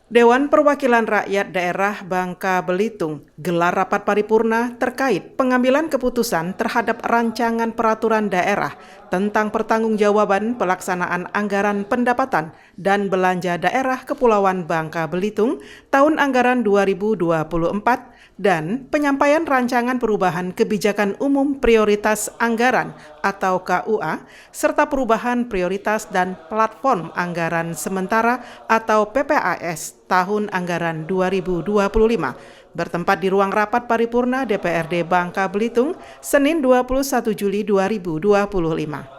Dewan Perwakilan Rakyat Daerah Bangka Belitung gelar rapat paripurna terkait pengambilan keputusan terhadap rancangan peraturan daerah tentang pertanggungjawaban pelaksanaan anggaran pendapatan dan belanja daerah Kepulauan Bangka Belitung tahun anggaran 2024 dan penyampaian rancangan perubahan kebijakan umum prioritas anggaran atau KUA serta perubahan prioritas dan platform anggaran sementara atau PPAS tahun anggaran 2025 bertempat di ruang rapat paripurna DPRD Bangka Belitung Senin 21 Juli 2025.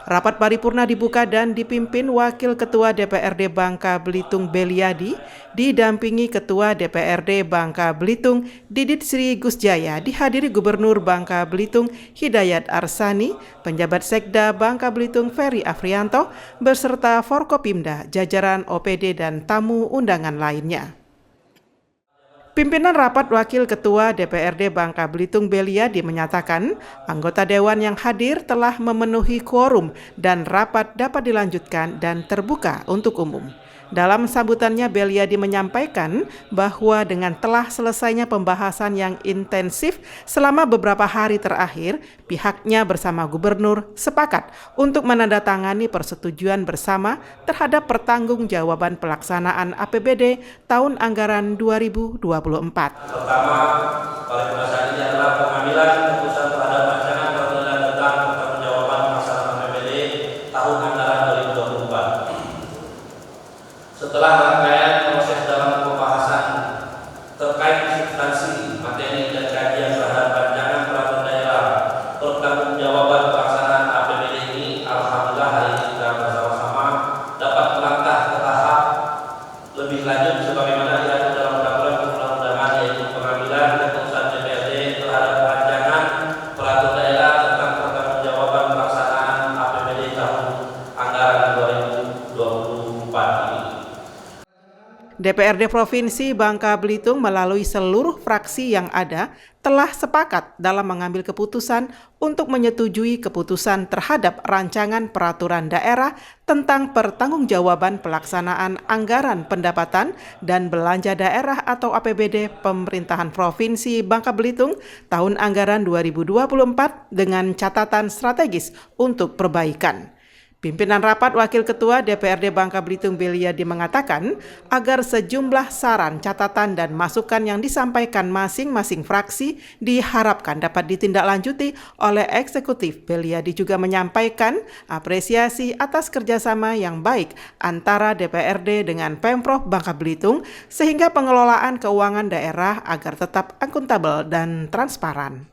Rapat paripurna dibuka dan dipimpin Wakil Ketua DPRD Bangka Belitung Beliadi, didampingi Ketua DPRD Bangka Belitung Didit Sri Gusjaya, dihadiri Gubernur Bangka Belitung Hidayat Arsani, penjabat Sekda Bangka Belitung Ferry Afrianto, beserta Forkopimda, jajaran OPD dan tamu undangan lainnya. Pimpinan rapat Wakil Ketua DPRD Bangka Belitung Beliadi menyatakan anggota dewan yang hadir telah memenuhi quorum dan rapat dapat dilanjutkan dan terbuka untuk umum. Dalam sambutannya, Beliadi menyampaikan bahwa dengan telah selesainya pembahasan yang intensif selama beberapa hari terakhir, pihaknya bersama gubernur sepakat untuk menandatangani persetujuan bersama terhadap pertanggungjawaban pelaksanaan APBD tahun anggaran 2024. Pertama, paling mendasar ini adalah pengambilan keputusan terhadap rancangan peraturan tentang pertanggungjawaban pelaksanaan APBD tahun anggaran 2024. Setelah rangkaian proses dalam pembahasan terkait substansi, materi dan kajian terhadap rancangan peraturan daerah pertanggungjawaban pelaksanaan APBD ini, alhamdulillah hari ini kita bersama-sama dapat melangkah ke tahap lebih lanjut sebagaimana diatur dalam peraturan perundang-undangan, yaitu pengambilan keputusan DPRD terhadap rancangan peraturan daerah tentang pertanggungjawaban pelaksanaan APBD tahun anggaran 2024 ini. DPRD Provinsi Bangka Belitung melalui seluruh fraksi yang ada telah sepakat dalam mengambil keputusan untuk menyetujui keputusan terhadap rancangan peraturan daerah tentang pertanggungjawaban pelaksanaan anggaran pendapatan dan belanja daerah atau APBD Pemerintahan Provinsi Bangka Belitung tahun anggaran 2024 dengan catatan strategis untuk perbaikan. Pimpinan rapat Wakil Ketua DPRD Bangka Belitung Beliadi mengatakan agar sejumlah saran, catatan, dan masukan yang disampaikan masing-masing fraksi diharapkan dapat ditindaklanjuti oleh eksekutif. Beliadi juga menyampaikan apresiasi atas kerjasama yang baik antara DPRD dengan Pemprov Bangka Belitung sehingga pengelolaan keuangan daerah agar tetap akuntabel dan transparan.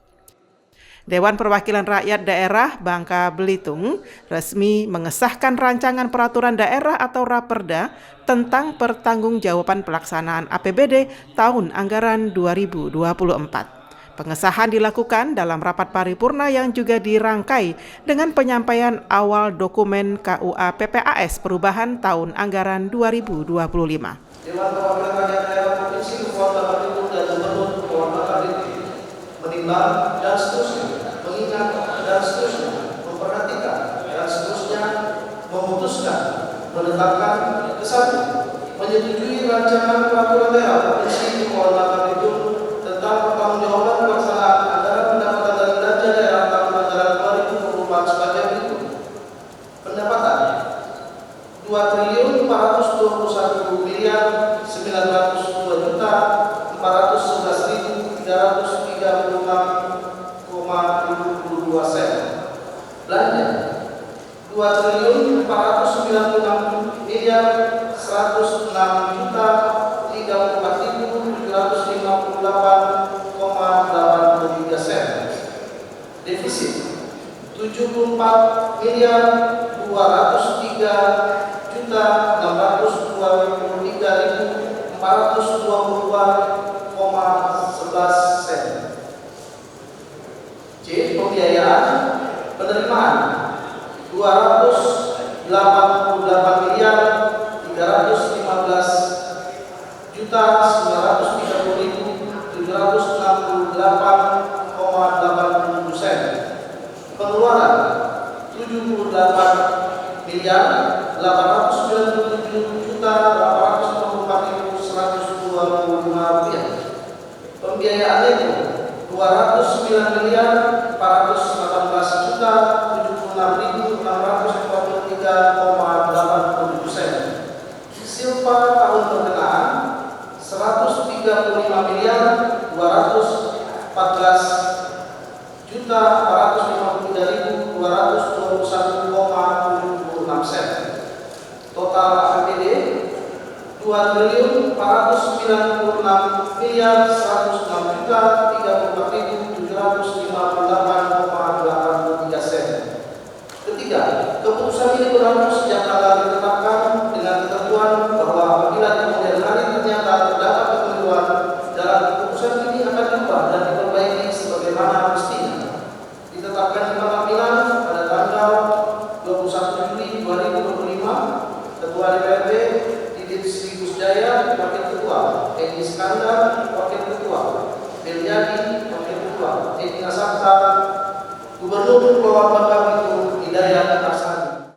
Dewan Perwakilan Rakyat Daerah Bangka Belitung resmi mengesahkan rancangan peraturan daerah atau Raperda tentang pertanggungjawaban pelaksanaan APBD tahun anggaran 2024. Pengesahan dilakukan dalam rapat paripurna yang juga dirangkai dengan penyampaian awal dokumen KUA PPAS perubahan tahun anggaran 2025. Dewan Perwakilan Rakyat Daerah Provinsi Kepulauan Bangka Belitung dan Gubernur Kepulauan Bangka Belitung menimbang dan seterusnya, mengingat dan seterusnya, memperhatikan dan seterusnya, memutuskan, menetapkan kesatu, menyetujui rancangan peraturan daerah Provinsi Kepulauan Bangka Belitung tentang pertanggungjawaban pelaksanaan anggaran pendapatan dan belanja daerah tahun anggaran 2024 sebagai berikut. Pendapatannya 2.429.411.336,22 sen. Belanja 2.496.134.758,83 sen. Defisit 74.203.422,11 sen. C. Pembiayaan penerimaan 288.315.768,87 sen. Pengeluaran 78.897.824.1 $39.76.643,87. Silpa tahun berkenaan $113.453.221,76. Total APBD $2.496.134.758,83. Ketiga, keputusan ini berlaku sejak tanggal ditetapkan dengan ketentuan bahwa apabila di kemudian hari ternyata terdapat kekeliruan, dalam keputusan ini akan diubah dan diperbaiki sebagaimana mestinya. Ditetapkan di Pengadilan pada tanggal 21 Juli 2025, Ketua DPRD Didit Sri Gus Jaya, Wakil Ketua, Edi Iskandar, Wakil Ketua, Beliadi, Wakil Ketua, Edi Nasakta, Gubernur Kepulauan Bangka Belitung Hidayat Arsani.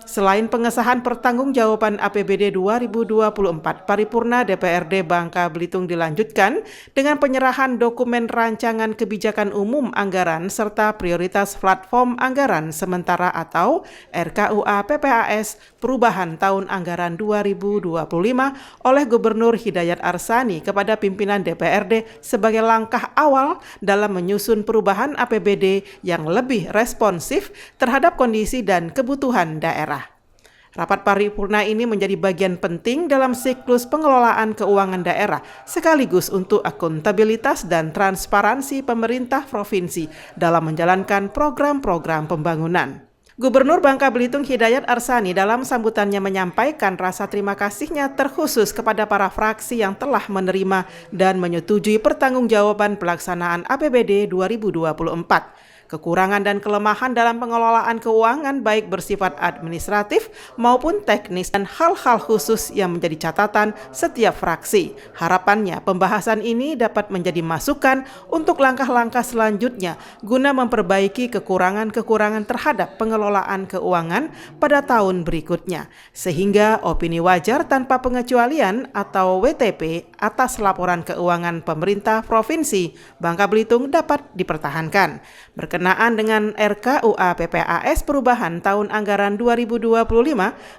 Selain pengesahan pertanggungjawaban APBD 2024, Paripurna DPRD Bangka Belitung dilanjutkan dengan penyerahan dokumen rancangan kebijakan umum anggaran serta prioritas platform anggaran sementara atau RKUA PPAS perubahan tahun anggaran 2025 oleh Gubernur Hidayat Arsani kepada pimpinan DPRD sebagai langkah awal dalam menyusun perubahan APBD yang lebih responsif terhadap kondisi dan kebutuhan daerah. Rapat paripurna ini menjadi bagian penting dalam siklus pengelolaan keuangan daerah sekaligus untuk akuntabilitas dan transparansi pemerintah provinsi dalam menjalankan program-program pembangunan. Gubernur Bangka Belitung Hidayat Arsani dalam sambutannya menyampaikan rasa terima kasihnya terkhusus kepada para fraksi yang telah menerima dan menyetujui pertanggungjawaban pelaksanaan APBD 2024. Kekurangan dan kelemahan dalam pengelolaan keuangan baik bersifat administratif maupun teknis dan hal-hal khusus yang menjadi catatan setiap fraksi. Harapannya pembahasan ini dapat menjadi masukan untuk langkah-langkah selanjutnya guna memperbaiki kekurangan-kekurangan terhadap pengelolaan keuangan pada tahun berikutnya. Sehingga opini wajar tanpa pengecualian atau WTP atas laporan keuangan pemerintah Provinsi Bangka Belitung dapat dipertahankan. Berkenaan dengan RKUA PPAS perubahan tahun anggaran 2025,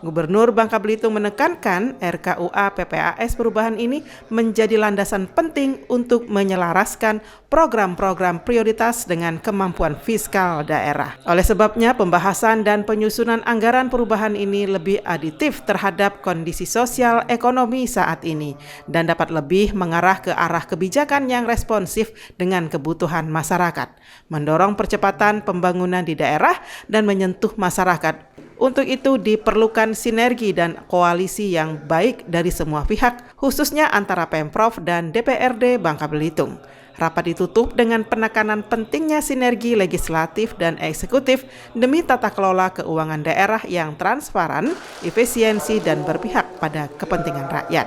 Gubernur Bangka Belitung menekankan RKUA PPAS perubahan ini menjadi landasan penting untuk menyelaraskan program-program prioritas dengan kemampuan fiskal daerah. Oleh sebabnya, pembahasan dan penyusunan anggaran perubahan ini lebih aditif terhadap kondisi sosial ekonomi saat ini dan dapat lebih mengarah ke arah kebijakan yang responsif dengan kebutuhan masyarakat, mendorong percepatan pembangunan di daerah dan menyentuh masyarakat. Untuk itu diperlukan sinergi dan koalisi yang baik dari semua pihak, khususnya antara Pemprov dan DPRD Bangka Belitung. Rapat ditutup dengan penekanan pentingnya sinergi legislatif dan eksekutif demi tata kelola keuangan daerah yang transparan, efisiensi, dan berpihak pada kepentingan rakyat.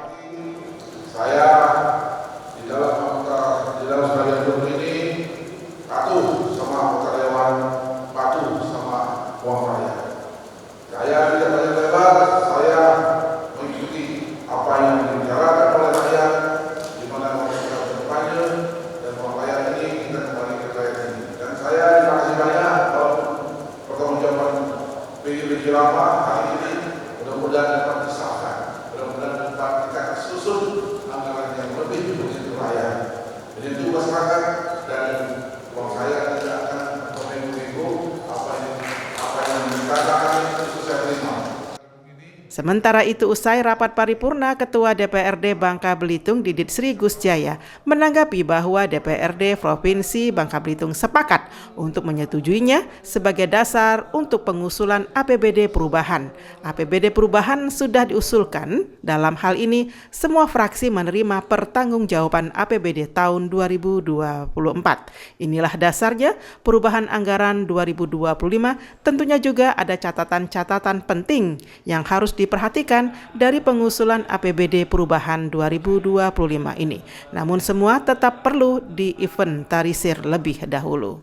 Saya di dalam sebagian grup ini patuh sama karyawan, patuh sama uang rakyat. Saya tidak banyak lebar, saya mengikuti apa yang dibicarakan oleh rakyat, di mana mereka berkampanye, dan uang rakyat ini kita kembali ke rakyat ini. Dan saya dikasih banyak pertanggungjawaban PGBG lama hari ini, mudah-mudahan dapat disahkan, mudah-mudahan dapat kita susun anggaran yang lebih untuk rakyat. Jadi itu masyarakat dan uang saya tidak akan mengikuti apa yang dikatakan itu saya terima. Sementara itu usai rapat paripurna, Ketua DPRD Bangka Belitung Didit Sri Gus Jaya menanggapi bahwa DPRD Provinsi Bangka Belitung sepakat untuk menyetujuinya sebagai dasar untuk pengusulan APBD perubahan. APBD perubahan sudah diusulkan. Dalam hal ini, semua fraksi menerima pertanggungjawaban APBD tahun 2024. Inilah dasarnya perubahan anggaran 2025. Tentunya juga ada catatan-catatan penting yang harus diperhatikan dari pengusulan APBD perubahan 2025 ini. Namun semua tetap perlu diinventarisir lebih dahulu.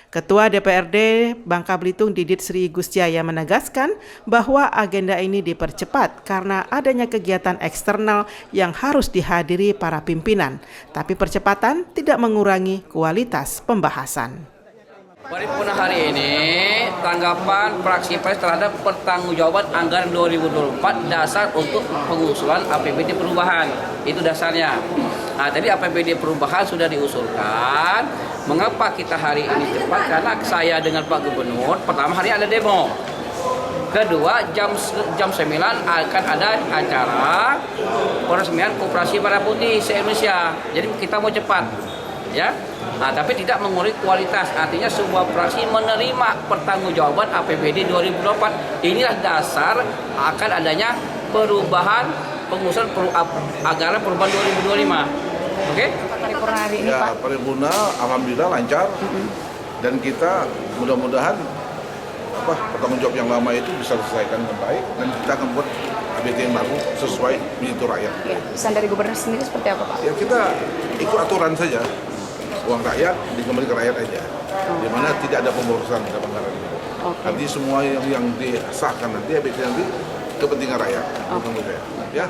Ketua DPRD Bangka Belitung Didit Sri Gusjaya menegaskan bahwa agenda ini dipercepat karena adanya kegiatan eksternal yang harus dihadiri para pimpinan. Tapi percepatan tidak mengurangi kualitas pembahasan. Paripurna hari ini, tanggapan fraksi PES terhadap pertanggungjawaban anggaran 2024 dasar untuk pengusulan APBD perubahan. Itu dasarnya. Nah, tadi APBD perubahan sudah diusulkan. Mengapa kita hari ini cepat? Karena saya dengan Pak Gubernur, pertama hari ada demo. Kedua, jam 9 akan ada acara peresmian Koperasi Merah Putih se-Indonesia. Jadi kita mau cepat. Ya, nah, tapi tidak mengurangi kualitas. Artinya sebuah fraksi menerima pertanggungjawaban APBD 2024. Inilah dasar akan adanya perubahan pengusulan anggaran perubahan 2025. Oke? Paripurna hari ini, Ya, Pak. paripurna alhamdulillah lancar dan kita mudah-mudahan pertanggung jawab yang lama itu bisa diselesaikan dengan baik dan kita akan buat APBD yang baru sesuai minat rakyat. Ya, pesan dari Gubernur sendiri seperti apa, Pak? Ya kita ikut aturan saja. Uang rakyat dikembalikan ke rakyat aja, di mana tidak ada pemborosan dalam anggaran ini. Nanti semua yang disahkan nanti APBD nanti kepentingan rakyat, menurut saya. Ya.